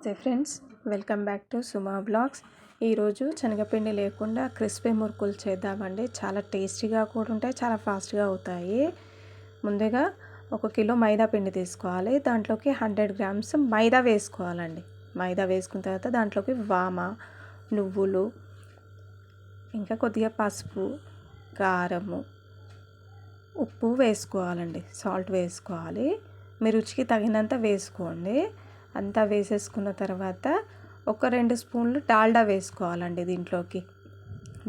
నమస్తే friends, welcome back to Suma blogs. ఈరోజు శనగపిండి లేకుండా క్రిస్పీ మురుకులు చేద్దామండి. చాలా టేస్టీగా కూడా ఉంటాయి, చాలా ఫాస్ట్గా అవుతాయి. ముందుగా 1 కిలో మైదా పిండి తీసుకోవాలి. దాంట్లోకి 100 గ్రామ్స్ మైదా వేసుకోవాలండి. మైదా వేసుకున్న తర్వాత దాంట్లోకి వామ, నువ్వులు, ఇంకా కొద్దిగా పసుపు, కారము, ఉప్పు వేసుకోవాలండి. సాల్ట్ వేసుకోవాలి. మీ రుచికి తగినంత వేసుకోండి. అంతా వేసేసుకున్న తర్వాత ఒక 2 స్పూన్లు డాల్డా వేసుకోవాలండి. దీంట్లోకి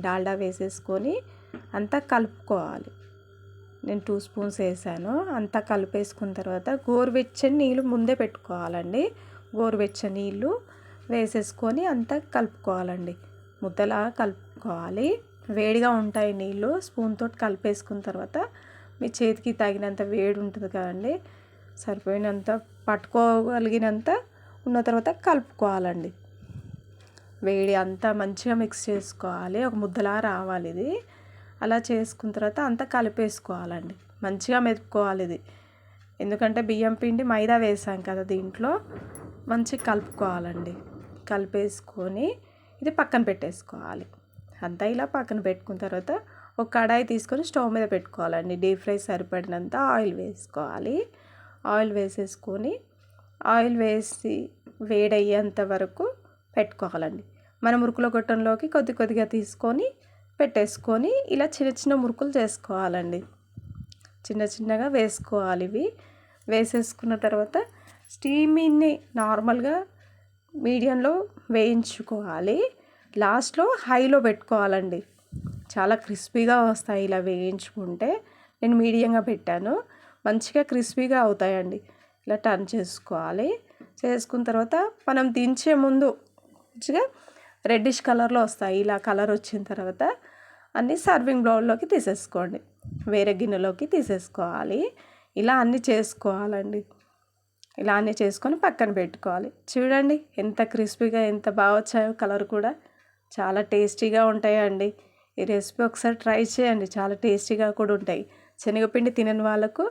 డాల్డా వేసేసుకొని అంతా కలుపుకోవాలి. నేను 2 స్పూన్స్ వేసాను. అంతా కలిపేసుకున్న తర్వాత గోరువెచ్చని నీళ్ళు ముందే పెట్టుకోవాలండి. గోరువెచ్చని నీళ్ళు వేసేసుకొని అంతా కలుపుకోవాలండి. ముద్దలా కలుపుకోవాలి. వేడిగా ఉంటాయి నీళ్ళు. స్పూన్ తోటి కలిపేసుకున్న తర్వాత మీ చేతికి తగినంత వేడి ఉంటుంది కదండి, సరిపోయినంత పట్టుకోగలిగినంత ఉన్న తర్వాత కలుపుకోవాలండి. వేడి అంతా మంచిగా మిక్స్ చేసుకోవాలి. ఒక ముద్దలా రావాలి ఇది. అలా చేసుకున్న తర్వాత అంతా కలిపేసుకోవాలండి. మంచిగా మెదుపుకోవాలి ఇది. ఎందుకంటే బియ్యం పిండి మైదా వేసాం కదా, దీంట్లో మంచిగా కలుపుకోవాలండి. కలిపేసుకొని ఇది పక్కన పెట్టేసుకోవాలి. అంతా ఇలా పక్కన పెట్టుకున్న తర్వాత ఒక కడాయి తీసుకొని స్టవ్ మీద పెట్టుకోవాలండి. డీప్ ఫ్రై సరిపడినంత ఆయిల్ వేసుకోవాలి. ఆయిల్ వేసేసుకొని ఆయిల్ వేసి వేడయ్యేంత వరకు పెట్టుకోవాలండి. మన మురుకుల గొట్టంలోకి కొద్దిగా తీసుకొని పెట్టేసుకొని ఇలా చిన్న చిన్న మురుకులు చేసుకోవాలండి. చిన్నగా వేసుకోవాలి. ఇవి వేసేసుకున్న తర్వాత స్టీమ్ని నార్మల్గా మీడియంలో వేయించుకోవాలి. లాస్ట్లో హైలో పెట్టుకోవాలండి. చాలా క్రిస్పీగా వస్తాయి ఇలా వేయించుకుంటే. నేను మీడియంగా పెట్టాను. మంచిగా క్రిస్పీగా అవుతాయండి. ఇలా టర్న్ చేసుకోవాలి. చేసుకున్న తర్వాత మనం దించే ముందు మంచిగా రెడ్డిష్ కలర్లో వస్తాయి. ఇలా కలర్ వచ్చిన తర్వాత అన్నీ సర్వింగ్ బౌల్లోకి తీసేసుకోండి. వేరే గిన్నెలోకి తీసేసుకోవాలి. ఇలా అన్నీ చేసుకోవాలండి. ఇలా అన్నీ చేసుకొని పక్కన పెట్టుకోవాలి. చూడండి ఎంత క్రిస్పీగా ఎంత బాగా వచ్చాయో. కలర్ కూడా చాలా టేస్టీగా ఉంటాయండి. ఈ రెసిపీ ఒకసారి ట్రై చేయండి. చాలా టేస్టీగా కూడా ఉంటాయి. శనగపిండి తినని వాళ్ళకు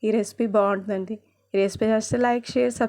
ఈ రెసిపీ బాగుంటుందండి. ఈ రెసిపీ నచ్చితే లైక్, షేర్, సబ్స్క్రైబ్